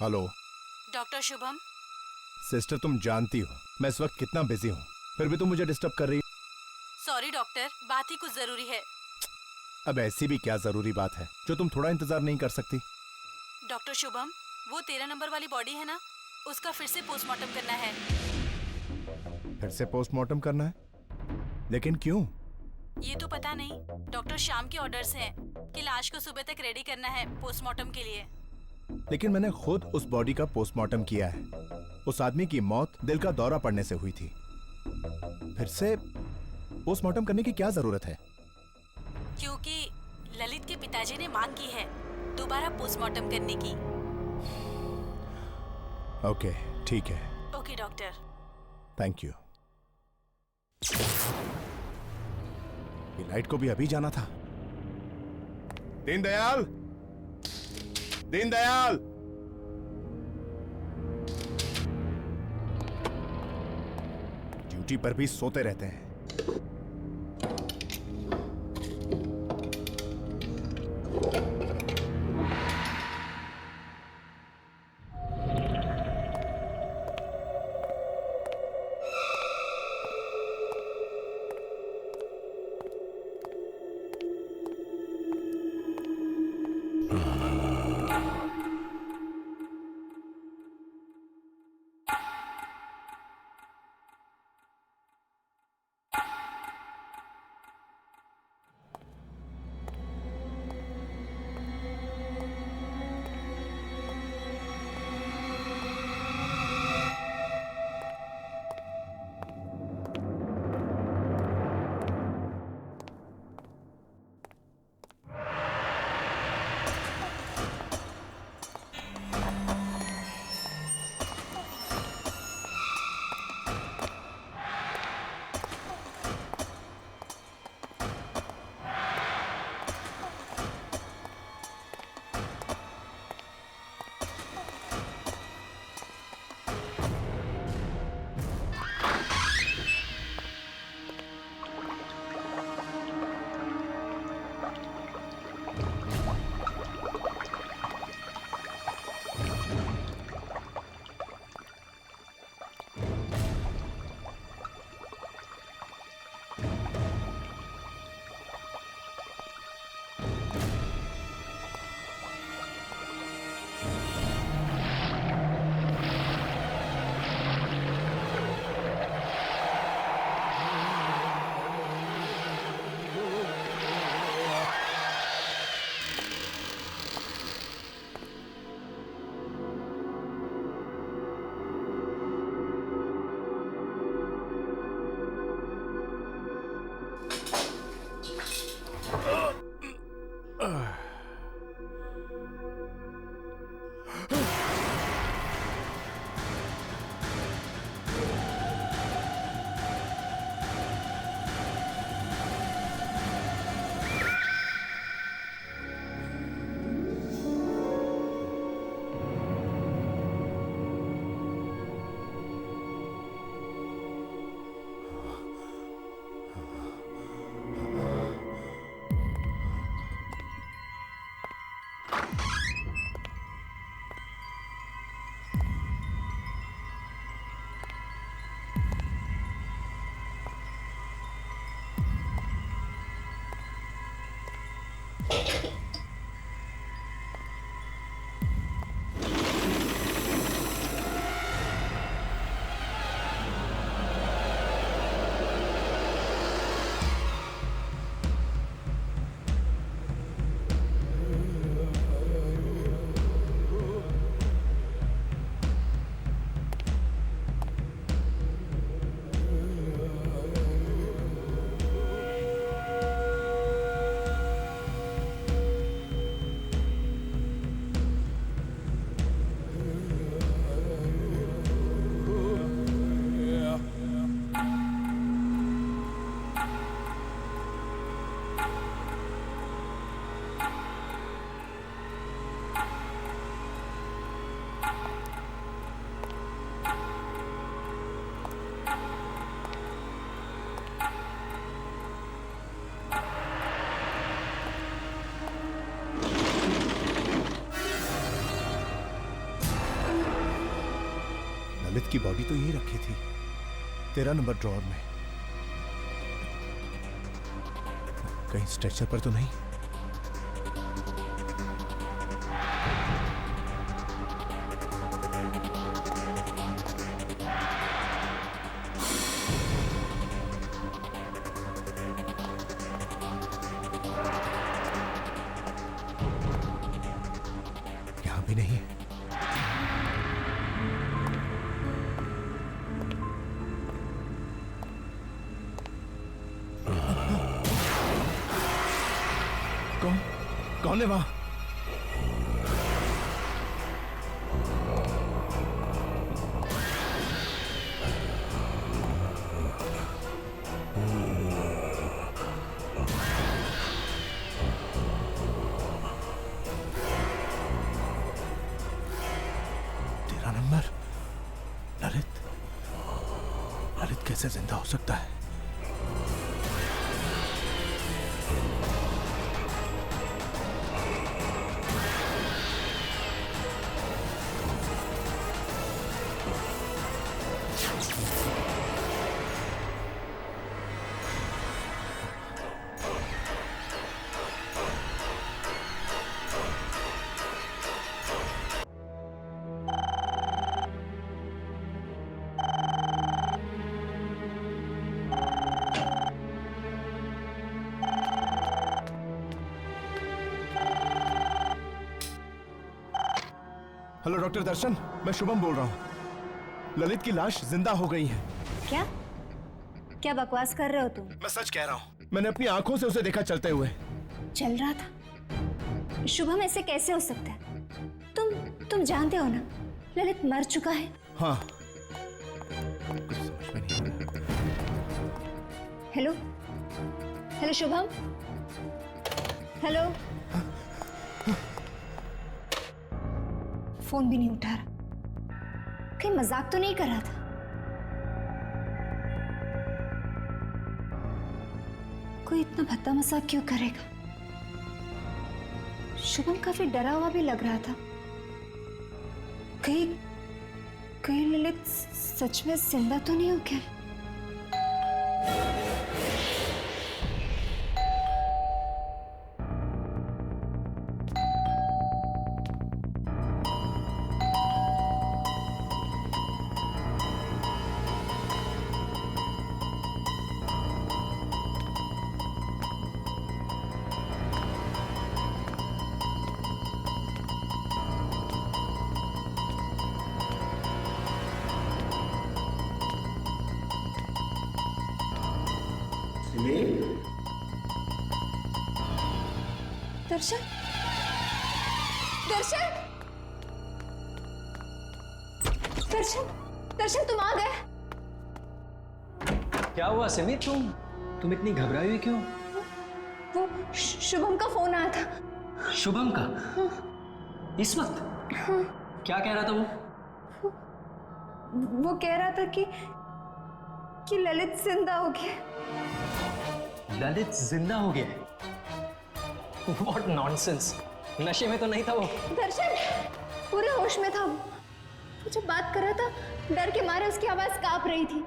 Hello doctor Shubham. Sister, तुम जानती हो मैं इस वक्त कितना बिजी हूँ, फिर भी तुम मुझे डिस्टर्ब कर रही हो। सॉरी डॉक्टर, बात ही कुछ जरूरी है। अब ऐसी भी क्या जरूरी बात है जो तुम थोड़ा इंतजार नहीं कर सकती? डॉक्टर शुभम, वो 13 नंबर वाली बॉडी है ना, उसका फिर से पोस्टमार्टम करना है। फिर से पोस्टमार्टम करना है? लेकिन क्यों? ये तो पता नहीं, डॉक्टर श्याम के ऑर्डर्स हैं कि लाश को सुबह तक रेडी करना है पोस्टमार्टम के लिए। लेकिन मैंने खुद उस बॉडी का पोस्टमार्टम किया है। उस आदमी की मौत दिल का दौरा पड़ने से हुई थी। फिर से पोस्टमार्टम करने की क्या जरूरत है? क्योंकि ललित के पिताजी ने मांग की है दोबारा पोस्टमार्टम करने की। ओके, ठीक है। Okay doctor. Thank you. Light को भी अभी जाना था। दीनदयाल, दीनदयाल! ड्यूटी पर भी सोते रहते हैं। ललित की बॉडी तो यही रखी थी, 13 नंबर ड्रॉअर में। कहीं स्ट्रेचर पर तो नहीं? यहां भी नहीं है। कौन है वहां? तेरा नंबर। ललित, ललित कैसे जिंदा हो सकता है? हेलो डॉक्टर दर्शन, मैं शुभम बोल रहा हूँ। ललित की लाश जिंदा हो गई है। क्या क्या बकवास कर रहे हो तुम? मैं सच कह रहा हूँ, मैंने अपनी आंखों से उसे देखा चलते हुए। चल रहा था? शुभम, ऐसे कैसे हो सकता है? तुम जानते हो ना, ललित मर चुका है। हाँ, कुछ समझ में नहीं आ रहा। Hello hello Shubham, hello. Phone भी नहीं उठा रहा। कहीं मजाक तो नहीं कर रहा था? कोई इतना भद्दा मजाक क्यों करेगा? शुभम काफी डरा हुआ भी लग रहा था। कहीं ललित सच में जिंदा तो नहीं हो गया? दर्शन, दर्शन, दर्शन, दर्शन, तुम आ गए। क्या हुआ सिमी? तुम इतनी घबराई हुई क्यों? वो शुभम का फोन आया था। शुभम का? इस वक्त? क्या कह रहा था वो? वो कह रहा था कि ललित जिंदा हो गया। ललित जिंदा हो गया है? What nonsense! नशे में तो नहीं था वो? दर्शन पूरे होश में था। वो जब बात कर रहा था, डर के मारे उसकी आवाज कांप रही थी।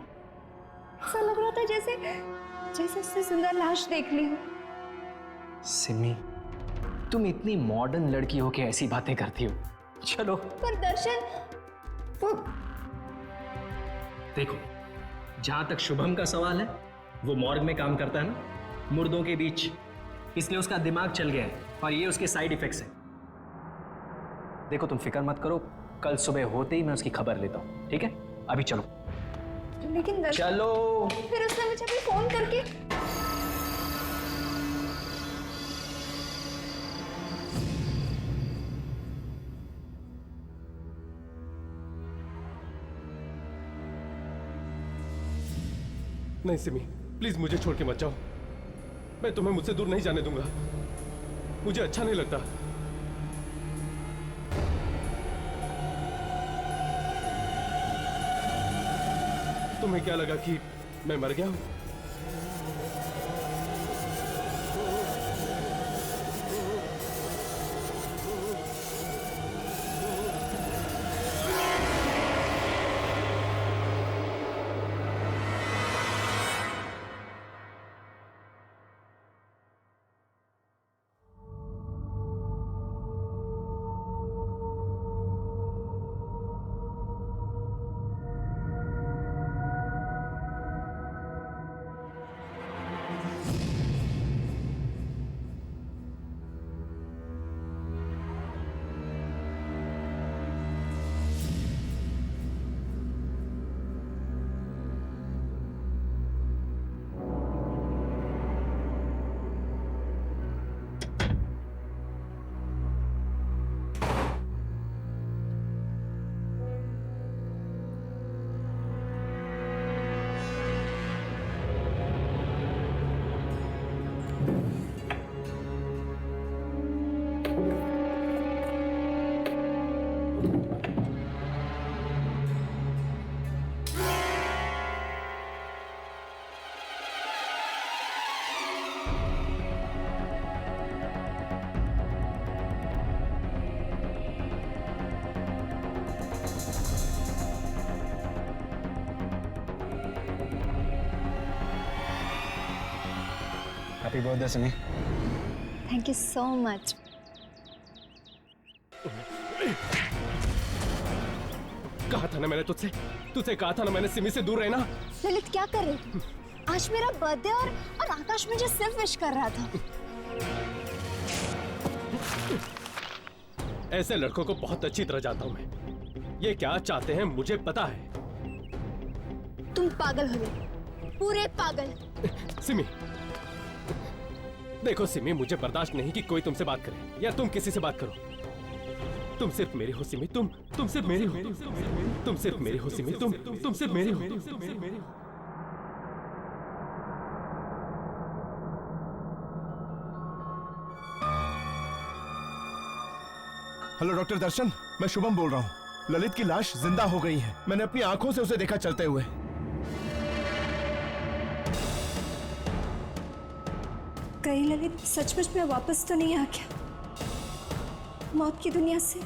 ऐसा लग रहा था जैसे उसने सुंदर लाश देख ली हो। सिमी, तुम इतनी मॉडर्न लड़की हो के ऐसी बातें करती हो। चलो। पर दर्शन, वो देखो, जहां तक शुभम का सवाल है, वो मॉर्ग में काम करता है ना, मुर्दों के बीच, इसलिए उसका दिमाग चल गया है और ये उसके साइड इफेक्ट्स हैं। देखो, तुम फिक्र मत करो, कल सुबह होते ही मैं उसकी खबर लेता हूँ, ठीक है? अभी चलो। लेकिन दर्शन, चलो। फिर उसने मुझे भी फोन करके नहीं सिमी, प्लीज मुझे छोड़ के मत जाओ। मैं तुम्हें मुझसे दूर नहीं जाने दूंगा। मुझे अच्छा नहीं लगता। तुम्हें क्या लगा कि मैं मर गया हूं? Happy birthday Simi. Thank you so much. कहा था ना मैंने तुझसे कहा था ना मैंने सिमी से दूर रहना। ललित क्या कर रही थी? आज मेरा बर्थडे और आकाश मुझे सिर्फ विश कर रहा था। ऐसे लड़कों को बहुत अच्छी तरह जानता हूं मैं। ये क्या चाहते हैं मुझे पता है। तुम पागल हो गए, पूरे पागल। सिमी, देखो सिमी, मुझे बर्दाश्त नहीं कि कोई तुमसे बात करे या तुम किसी से बात करो। तुम सिर्फ मेरी हो सिमी, तुम सिर्फ मेरी हो, तुम सिर्फ मेरी हो सिमी, तुम सिर्फ मेरी हो। हेलो डॉक्टर दर्शन, मैं शुभम बोल रहा हूँ। ललित की लाश जिंदा हो गई है। मैंने अपनी आंखों से उसे देखा चलते हुए। कहीं ललित सचमुच में वापस तो नहीं आ गया मौत की दुनिया से?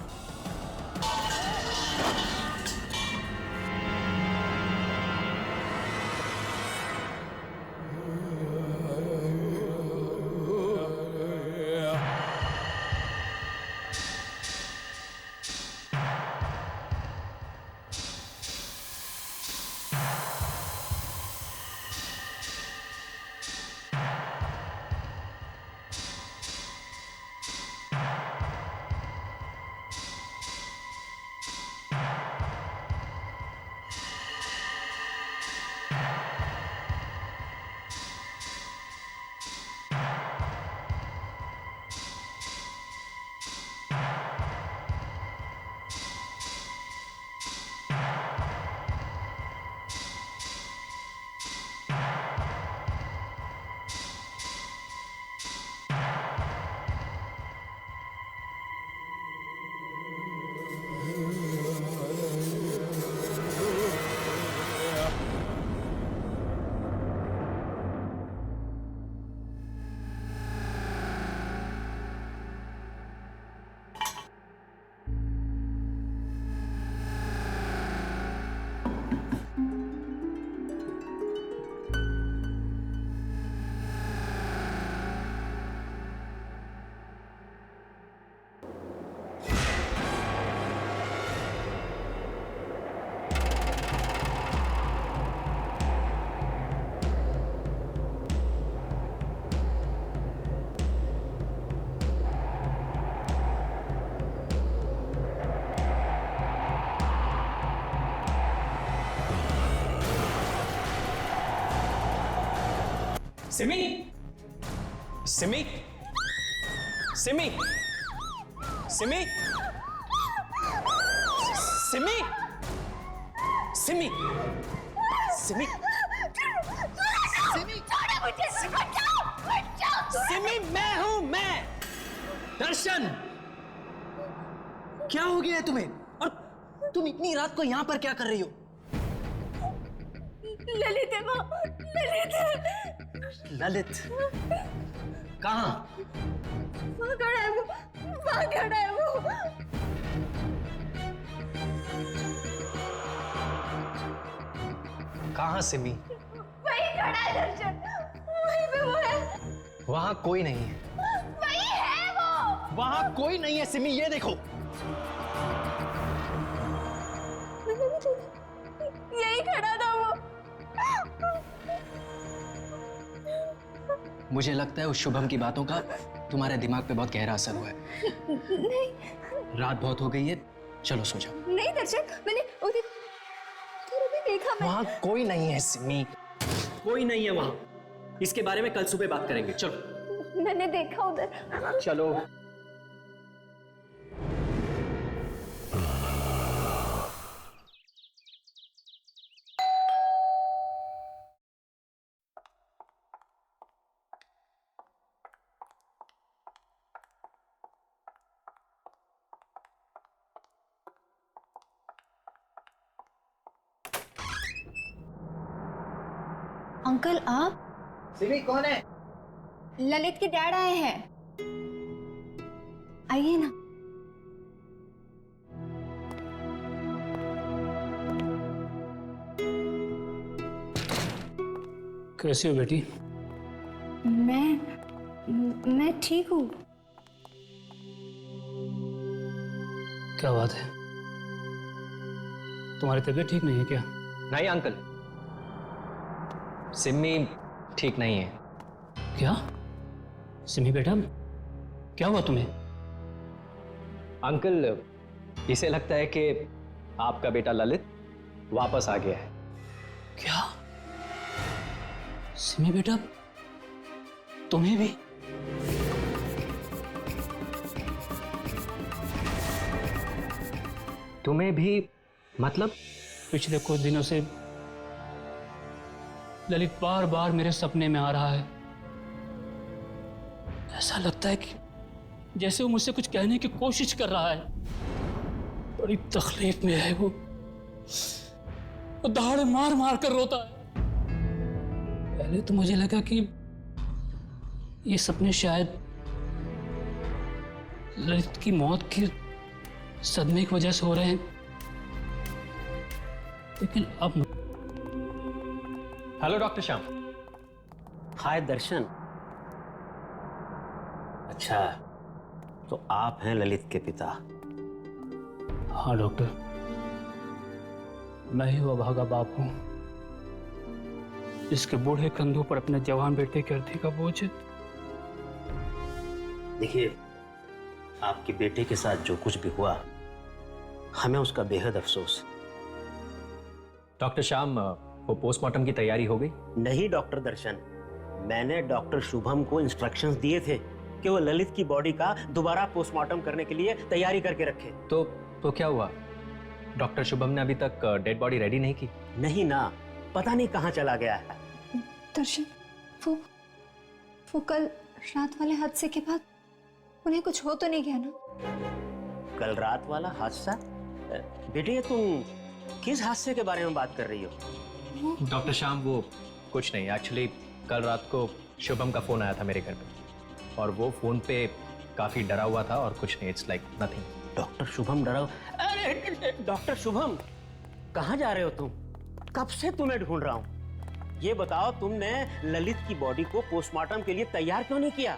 सिमी, सिमी, सिमी, सिमी, सिमी, सिमी, सिमी, सिमी, मैं हूं मैं। दर्शन, क्या हो गया है तुम्हें? और तुम इतनी रात को यहां पर क्या कर रही हो? ललित है वो, ललित है। ललित कहां? वहाँ खड़ा है वो, वहाँ खड़ा है वो। कहां सिमी? वही खड़ा है दर्शन, वहीं पे वो है। वहां कोई नहीं है। वही है वो। वहां कोई नहीं है सिमी, ये देखो। यही खड़ा था वो। मुझे लगता है उस शुभम की बातों का तुम्हारे दिमाग पे बहुत गहरा असर हुआ है। नहीं, रात बहुत हो गई है, चलो सो जाओ। नहीं दर्शन, मैंने उधर भी देखा। वहां कोई नहीं है सिमी, कोई नहीं है वहां। इसके बारे में कल सुबह बात करेंगे, चलो। मैंने देखा उधर। चलो। अंकल आप? सिमी कौन है? ललित के डैड आए हैं, आइए ना। कैसी हो बेटी? मैं मैं ठीक हूँ। क्या बात है, तुम्हारी तबीयत ठीक नहीं है क्या? नहीं अंकल, सिम्मी ठीक नहीं है। क्या सिमी बेटा, क्या हुआ तुम्हें? अंकल, इसे लगता है कि आपका बेटा ललित वापस आ गया है। क्या सिमी बेटा, तुम्हें भी? तुम्हें भी? मतलब? पिछले कुछ दिनों से ललित बार बार मेरे सपने में आ रहा है। ऐसा लगता है कि जैसे वो मुझसे कुछ कहने की कोशिश कर रहा है। बड़ी तकलीफ में है वो दहाड़े मार मार कर रोता है। पहले तो मुझे लगा कि ये सपने शायद ललित की मौत की सदमे की वजह से हो रहे हैं, लेकिन अब। Hello doctor Shyam. Hi Darshan. अच्छा, तो आप हैं ललित के पिता? हाँ डॉक्टर, मैं ही वो भागा बाप हूं जिसके बूढ़े कंधों पर अपने जवान बेटे के अर्थी का बोझ है। देखिए, आपके बेटे के साथ जो कुछ भी हुआ, हमें उसका बेहद अफसोस। डॉक्टर श्याम, वो पोस्टमार्टम की तैयारी हो गई? नहीं डॉक्टर दर्शन, मैंने डॉक्टर शुभम को इंस्ट्रक्शंस दिए थे कि वो ललित की बॉडी का दोबारा पोस्टमार्टम करने के लिए तैयारी करके रखे। तो क्या हुआ? डॉक्टर शुभम ने अभी तक डेड बॉडी रेडी नहीं की? नहीं ना, पता नहीं कहाँ चला गया है। दर्शन, वो कल रात वाले हादसे के बाद उन्हें कुछ हो तो नहीं गया ना? कल रात वाला हादसा? बेटे, तुम किस हादसे के बारे में बात कर रही हो? डॉक्टर श्याम, वो कुछ नहीं। एक्चुअली कल रात को शुभम का फोन आया था मेरे घर पे, और वो फोन पे काफी डरा हुआ था, और कुछ नहीं, it's like nothing. Doctor Shubham डरा? अरे डॉक्टर शुभम, कहाँ जा रहे हो तुम? कब से तुम्हें ढूंढ रहा हूँ। ये बताओ, तुमने ललित की बॉडी को पोस्टमार्टम के लिए तैयार क्यों नहीं किया?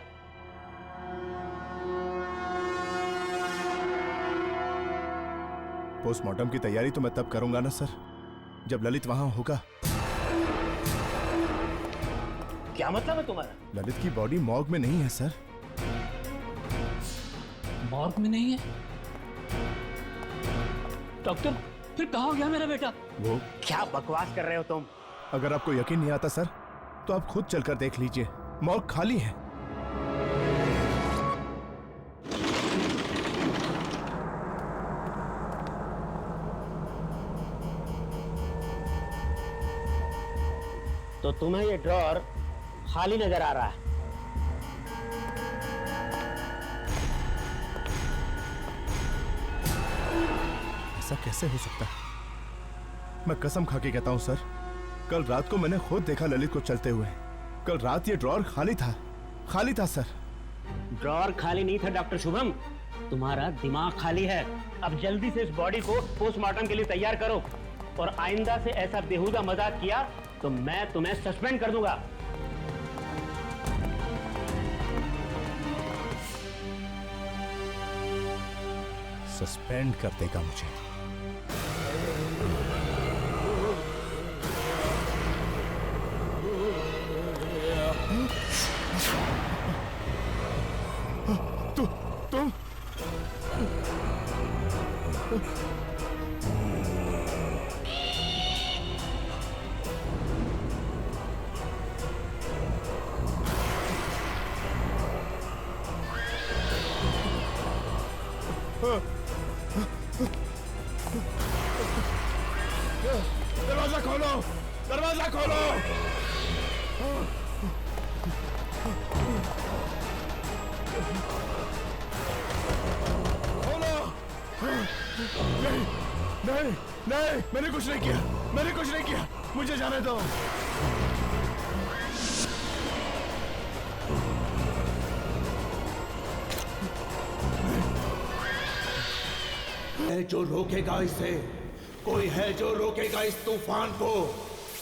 पोस्टमार्टम की तैयारी तो मैं तब करूंगा ना सर, जब ललित वहां होगा। क्या मतलब है तुम्हारा? ललित की बॉडी मॉर्ग में नहीं है सर। मॉर्ग में नहीं है? डॉक्टर, फिर कहाँ गया मेरा बेटा? वो क्या बकवास कर रहे हो तुम? अगर आपको यकीन नहीं आता सर, तो आप खुद चलकर देख लीजिए, मॉर्ग खाली है। तो तुम्हें ये ड्रॉर खाली नजर आ रहा है? ऐसा कैसे हो सकता है? मैं कसम खा के कहता हूं सर, कल रात को मैंने खुद देखा ललित को चलते हुए। कल रात ये ड्रॉर खाली था सर। ड्रॉर खाली नहीं था डॉक्टर शुभम, तुम्हारा दिमाग खाली है। अब जल्दी से इस बॉडी को पोस्टमार्टम के लिए तैयार करो, और आइंदा से ऐसा बेहुदा मजाक किया तो मैं तुम्हें सस्पेंड कर दूंगा। सस्पेंड कर देगा मुझे? तुम दरवाजा खोलो, दरवाजा खोलो। नहीं नहीं नहीं, मैंने कुछ नहीं किया, मुझे जाने दो। है जो रोकेगा इसे, कोई है जो रोकेगा इस तूफान को।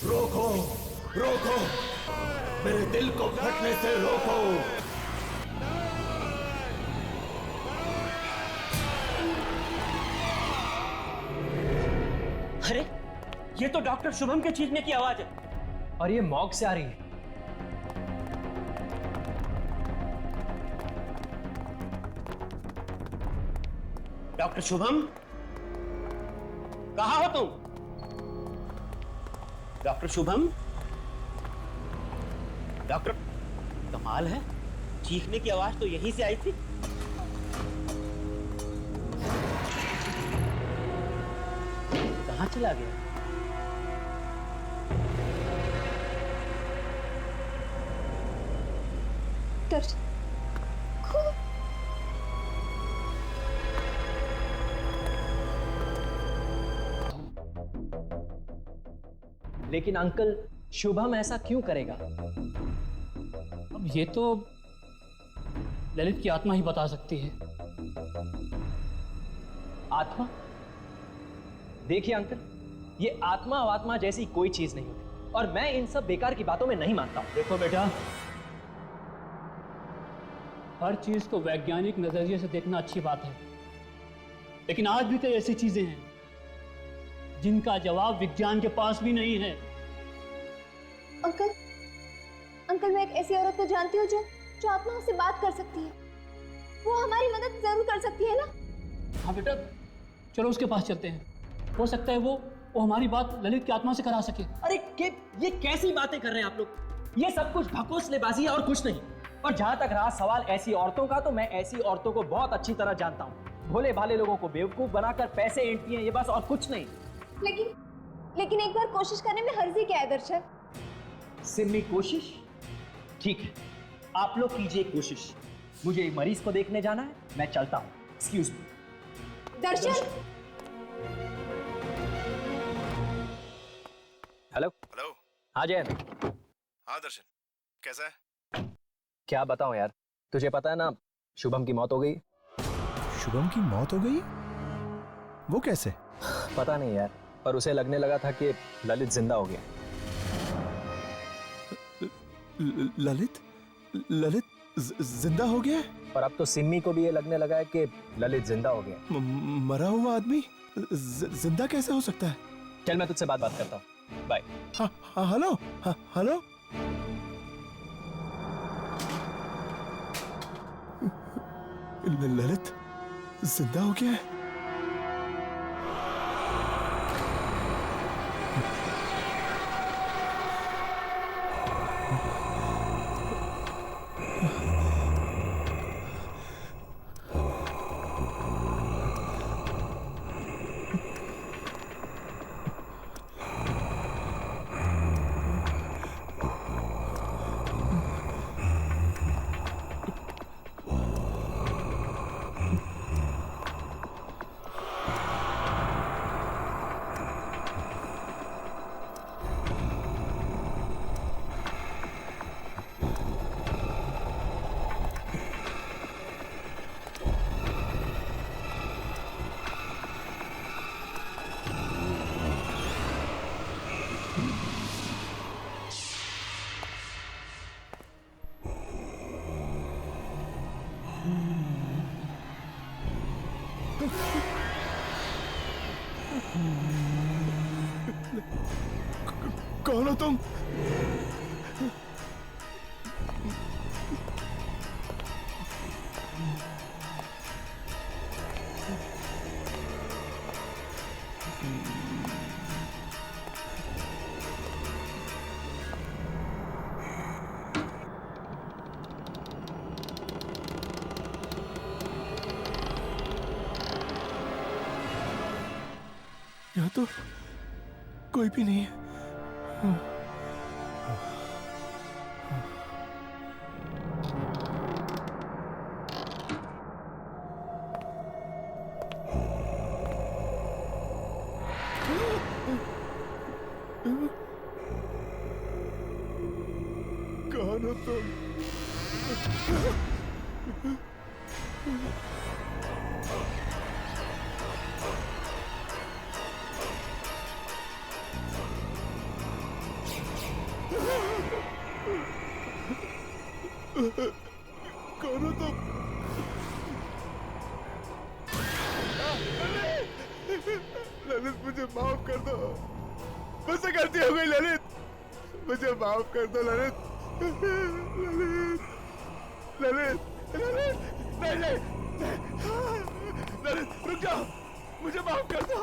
रोको, रोको, मेरे दिल को फटने से रोको। ये तो डॉक्टर शुभम के चीखने की आवाज है। और ये मॉग से आ रही है। डॉक्टर शुभम, कहाँ हो तुम? डॉक्टर शुभम? डॉक्टर, कमाल है, चीखने की आवाज तो यहीं से आई थी। कहाँ चला गया? दर्शन लेकिन अंकल, शुभम ऐसा क्यों करेगा? अब ये तो ललित की आत्मा ही बता सकती है। आत्मा? देखिए अंकल, ये आत्मा वात्मा जैसी कोई चीज नहीं होती, और मैं इन सब बेकार की बातों में नहीं मानता हूं। देखो बेटा, हर चीज को वैज्ञानिक नजरिए से देखना अच्छी बात है, लेकिन आज भी कई ऐसी चीजें हैं जिनका जवाब विज्ञान के पास भी नहीं है। अंकल, अंकल मैं एक ऐसी औरत को जानती हूँ जो आत्माओं से बात कर सकती है। वो हमारी मदद जरूर कर सकती है ना? हाँ बेटा, चलो उसके पास चलते हैं। हो सकता है वो हमारी बात ललित की आत्मा से करा सके। अरे ये कैसी बातें कर रहे हैं आप लोग? ये सब कुछ भकोसलेबाजी है और कुछ नहीं। और जहां तक रहा सवाल ऐसी औरतों का, तो मैं ऐसी औरतों को बहुत अच्छी तरह जानता हूँ। भोले भाले लोगों को बेवकूफ बनाकर पैसे ऐंठती हैं, ये बस और कुछ नहीं। लेकिन एक बार कोशिश करने में हर्जी क्या है दर्शन? सिम्मी, कोशिश ठीक है, आप लोग कीजिए कोशिश। मुझे एक मरीज को देखने जाना है, मैं चलता हूँ। Excuse me. Darshan. Hello. Hello. हाँ जयन। हाँ दर्शन, कैसा है? क्या बताऊं यार, तुझे पता है ना, शुभम की मौत हो गई। शुभम की मौत हो गई? वो कैसे? पता नहीं यार, पर उसे लगने लगा था कि ललित जिंदा हो गया। ललित जिंदा हो गया? और अब तो सिम्मी को भी ये लगने लगा है कि ललित जिंदा हो गया। मरा हुआ आदमी जिंदा कैसे हो सकता है? चल मैं तुझसे बात करता हूँ, बाय। हाँ हेलो। हाँ हेलो। ललित जिंदा हो गया है? कौन हो तुम? यहाँ तो कोई भी नहीं है। कौन हो तुम? कौन हो तुम? ललित मुझे माफ कर दो। मुझसे गलती हो गई ललित, मुझे माफ कर दो ललित। ललित ललित नहीं नहीं ललित रुक जाओ, मुझे माफ कर दो।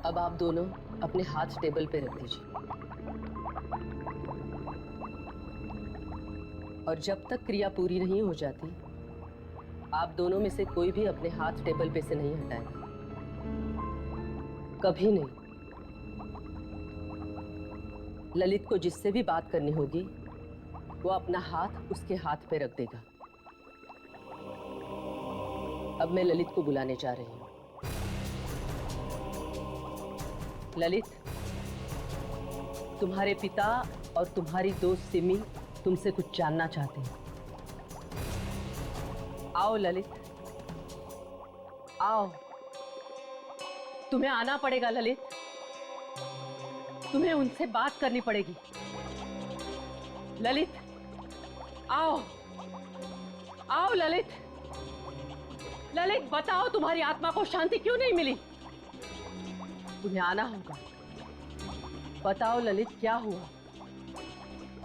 अब आप दोनों अपने हाथ टेबल पे रख दीजिए और जब तक क्रिया पूरी नहीं हो जाती आप दोनों में से कोई भी अपने हाथ टेबल पे से नहीं हटाएगा, कभी नहीं। ललित को जिससे भी बात करनी होगी वो अपना हाथ उसके हाथ पे रख देगा। अब मैं ललित को बुलाने जा रही हूँ। ललित, तुम्हारे पिता और तुम्हारी दोस्त सिमी तुमसे कुछ जानना चाहते हैं। आओ ललित, आओ। तुम्हें आना पड़ेगा ललित, तुम्हें उनसे बात करनी पड़ेगी। ललित, आओ, आओ ललित। ललित, बताओ तुम्हारी आत्मा को शांति क्यों नहीं मिली? तुम्हें आना होगा। बताओ ललित, क्या हुआ?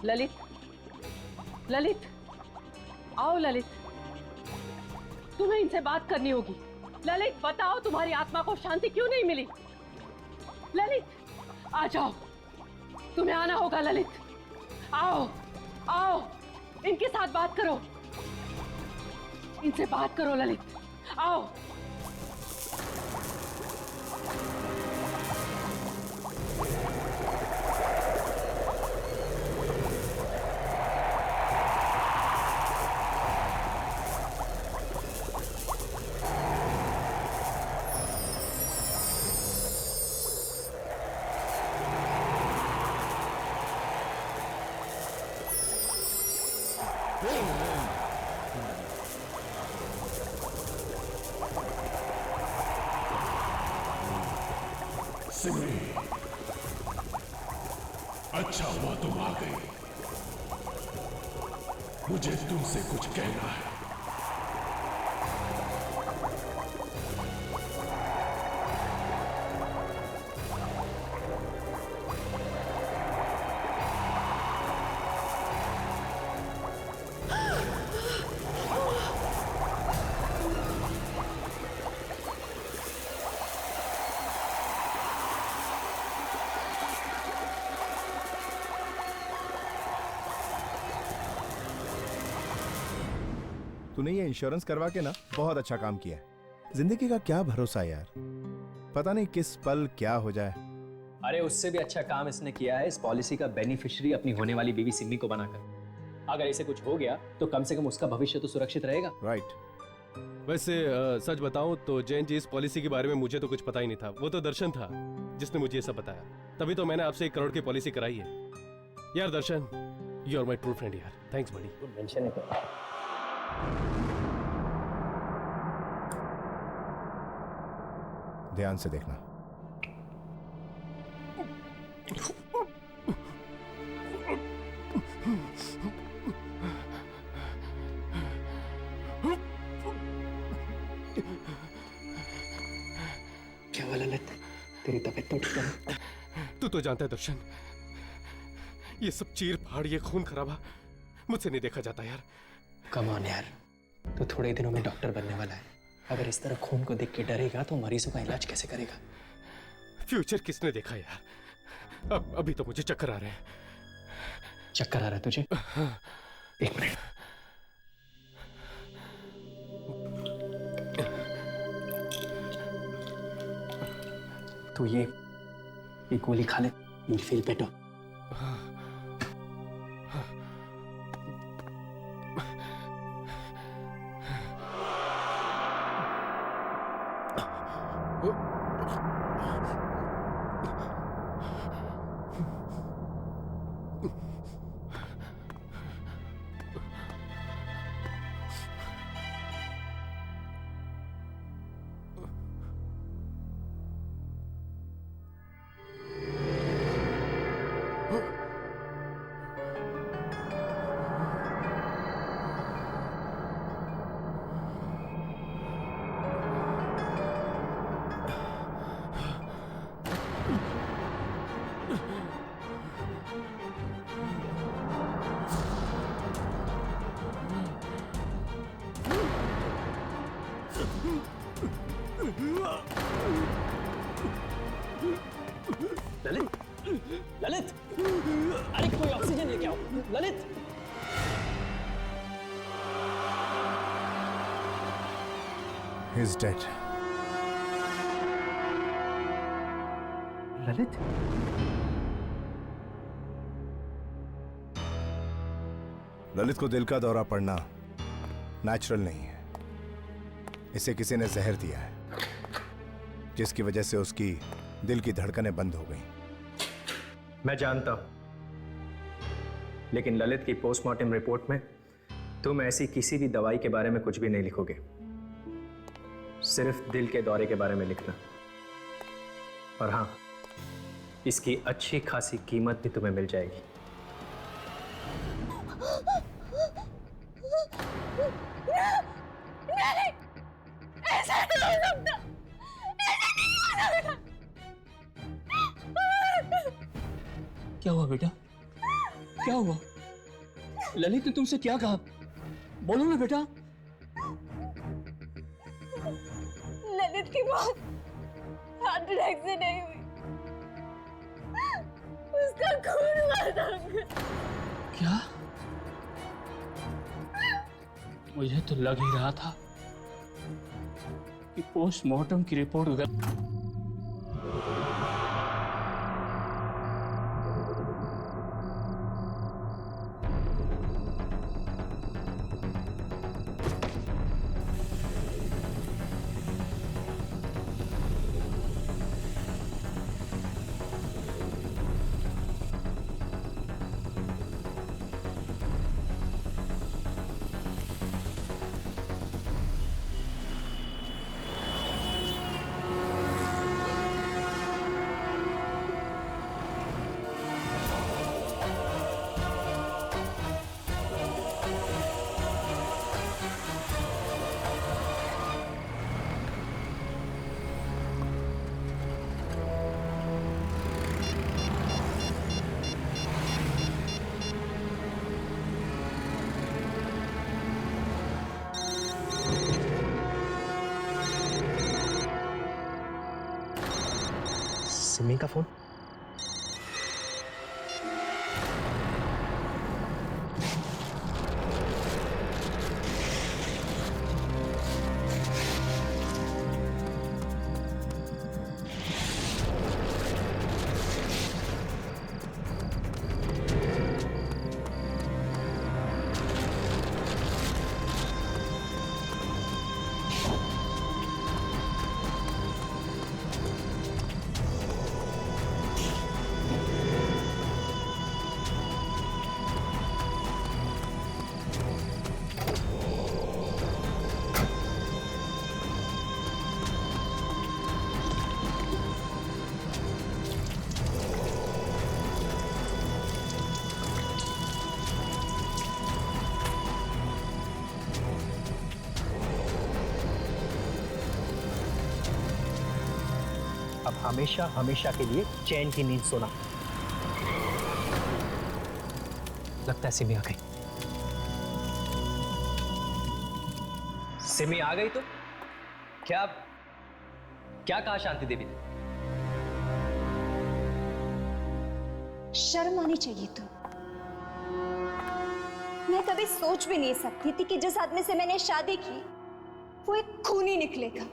ललित, ललित, आओ ललित, तुम्हें इनसे बात करनी होगी। ललित, बताओ तुम्हारी आत्मा को शांति क्यों नहीं मिली? ललित, आ जाओ, तुम्हें आना होगा ललित। आओ, आओ, इनके साथ बात करो, इनसे बात करो ललित, आओ। सिमी, अच्छा हुआ तुम आ गई। मुझे तुमसे कुछ कहना है। तूने ये इंश्योरेंस करवा के ना बहुत अच्छा काम किया है। जिंदगी का क्या भरोसा यार, पता नहीं किस पल क्या हो जाए। अरे उससे भी अच्छा काम इसने किया है, इस पॉलिसी का बेनिफिशियरी अपनी होने वाली बीवी सिमी को बनाकर। अगर इसे कुछ हो गया तो कम से कम उसका भविष्य तो सुरक्षित रहेगा। राइट। वैसे सच बताऊं तो जैन जी, इस पॉलिसी के बारे में मुझे तो कुछ पता ही नहीं था। वो तो दर्शन था जिसने मुझे ये सब बताया, तभी तो मैंने आपसे 1 करोड़ की पॉलिसी कराई है। यार Darshan, you are my true friend यार, थैंक्स बड़ी। मेंशन है क्या? ध्यान से देखना। क्या हुआ ललित, तेरी तबीयत तो ठीक है? तू तो जानता है दर्शन, ये सब चीर फाड़, ये खून खराबा मुझसे नहीं देखा जाता यार। कम ऑन यार, तो थोड़े दिनों में डॉक्टर बनने वाला है। अगर इस तरह खून को देख के डरेगा तो मरीजों का इलाज कैसे करेगा? फ्यूचर किसने देखा यार? अब अभी तो मुझे चक्कर आ रहे हैं। चक्कर आ रहा है तुझे? एक मिनट। तो ये गोली खा ले, you'll feel better. Lalit, Lalit, अरे कोई ऑक्सीजन लेके आओ। Lalit, He's dead. ललित, ललित को दिल का दौरा पड़ना नेचुरल नहीं है। इसे किसी ने जहर दिया है, जिसकी वजह से उसकी दिल की धड़कनें बंद हो गई। मैं जानता हूं, लेकिन ललित की पोस्टमार्टम रिपोर्ट में तुम ऐसी किसी भी दवाई के बारे में कुछ भी नहीं लिखोगे। सिर्फ दिल के दौरे के बारे में लिखना। और हाँ, इसकी अच्छी खासी कीमत भी तुम्हें मिल जाएगी। नहीं, ऐसा नहीं हो सकता, ऐसा नहीं हो सकता। क्या हुआ बेटा, क्या हुआ? ललित ने तुमसे क्या कहा? बोलो ना बेटा। ललित की मौत हार्ट अटैक से नहीं हुई, उसका खून हुआ था। क्या? मुझे तो लग ही रहा था कि पोस्टमार्टम की रिपोर्ट गलत। सिमी का फोन। हमेशा हमेशा के लिए चैन की नींद सोना। लगता है सिमी आ गई। सिमी आ गई तो क्या क्या कहा शांति देवी ने? शर्म आनी चाहिए तो। मैं कभी सोच भी नहीं सकती थी कि जिस आदमी से मैंने शादी की वो एक खूनी निकलेगा।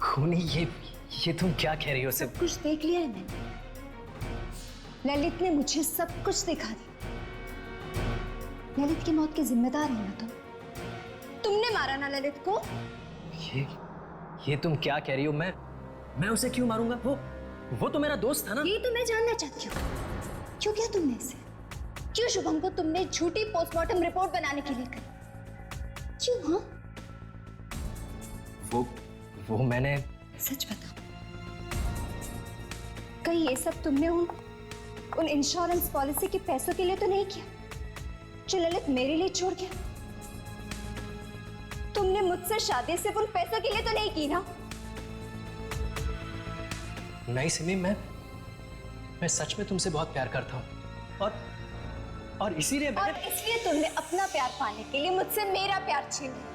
खूनी? ये तुम क्या कह रही हो? सब कुछ देख लिया है मैंने। ललित ने मुझे सब कुछ दिखा दिया। ललित की मौत के जिम्मेदार हो ना तुम। तुमने मारा ना ललित को। ये तुम क्या कह रही हो? मैं उसे क्यों मारूंगा? वो तो मेरा दोस्त था ना। ये तो मैं जानना चाहती हूँ, क्यों किया तुमने इसे? क्यों शुभम को तुमने झूठी पोस्टमार्टम रिपोर्ट बनाने के लिए कही? क्यों? हाँ, वो मैंने। सच बताओ, कहीं ये सब तुमने उन इंश्योरेंस पॉलिसी के पैसों के लिए तो नहीं किया जो ललित मेरे लिए छोड़ गया? तुमने मुझसे शादी सिर्फ उन पैसों के लिए तो नहीं की ना? नहीं सिमी, मैं सच में तुमसे बहुत प्यार करता हूं और इसीलिए तुमने अपना प्यार पाने के लिए मुझसे मेरा प्यार छीन लिया।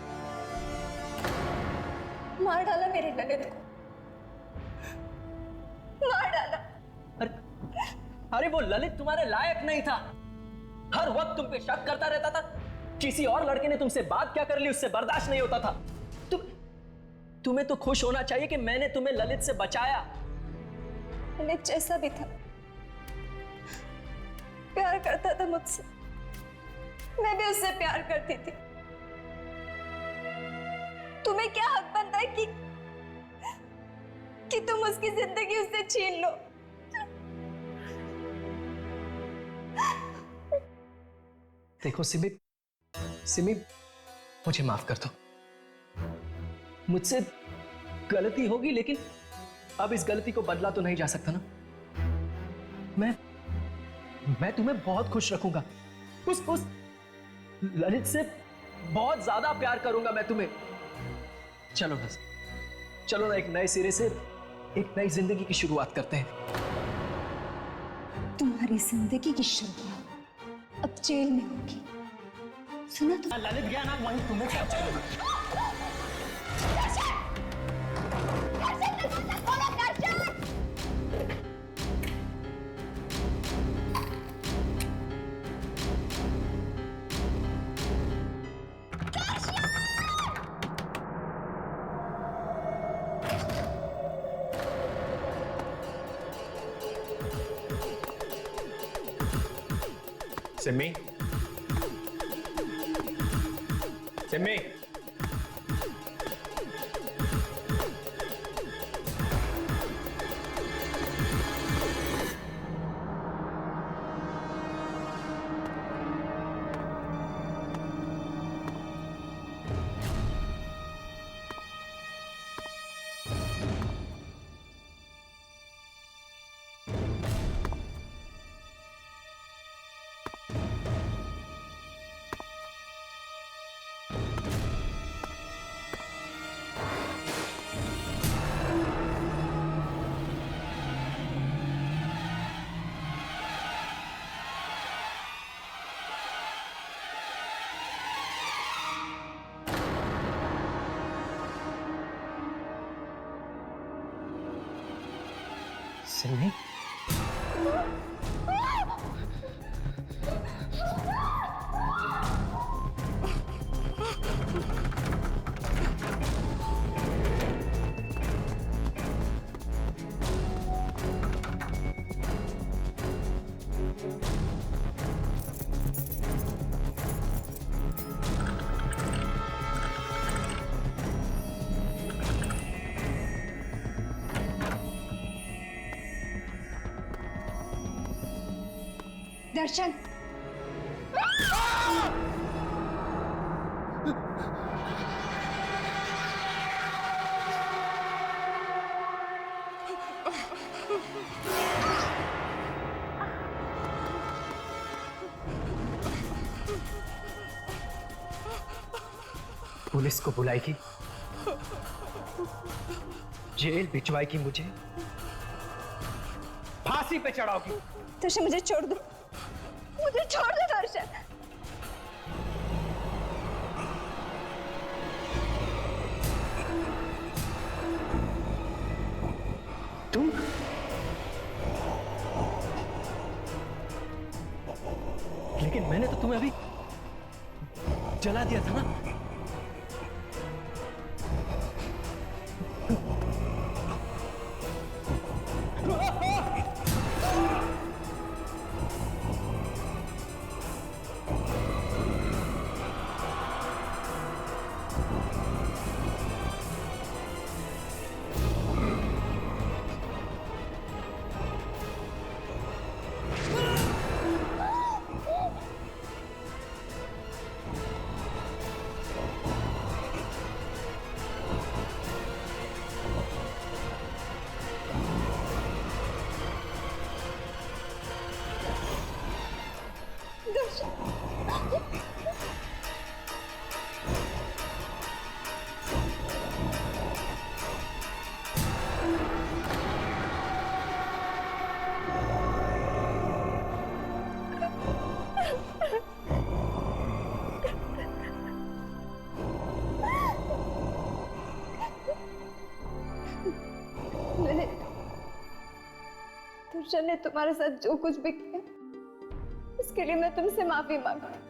मार डाला मेरे ललित को, मार डाला। अरे वो ललित तुम्हारे लायक नहीं था। हर वक्त तुम पे शक करता रहता था। किसी और लड़के ने तुमसे बात क्या कर ली उससे बर्दाश्त नहीं होता था। तुम्हें तो खुश होना चाहिए कि मैंने तुम्हें ललित से बचाया। ललित जैसा भी था, प्यार करता था मुझसे, मैं भी उससे प्यार करती थी। तुम्हें क्या हक बनता है कि तुम उसकी जिंदगी उससे छीन लो? देखो सिमी, मुझे माफ कर दो। मुझसे गलती होगी, लेकिन अब इस गलती को बदला तो नहीं जा सकता ना। मैं तुम्हें बहुत खुश रखूंगा। उस ललित से बहुत ज्यादा प्यार करूंगा मैं तुम्हें। चलो बस, चलो ना, एक नए सिरे से एक नई जिंदगी की शुरुआत करते हैं। तुम्हारी जिंदगी की शुरुआत अब जेल में होगी, सुना तो? ललित गया ना, वहीं तुम्हें क्या चाहिए? सिमी, सिमी, सिमी, दर्शन, पुलिस को बुलाएगी जेल भिजवाएगी मुझे, फांसी पे चढ़ाओगी। दर्शन मुझे छोड़ दो, मुझे छोड़ दो दर्शन। तुम लेकिन मैंने तो तुम्हें अभी जला दिया था ना। दर्शन ने तुम्हारे साथ जो कुछ भी किया उसके लिए मैं तुमसे माफी मांगती हूँ।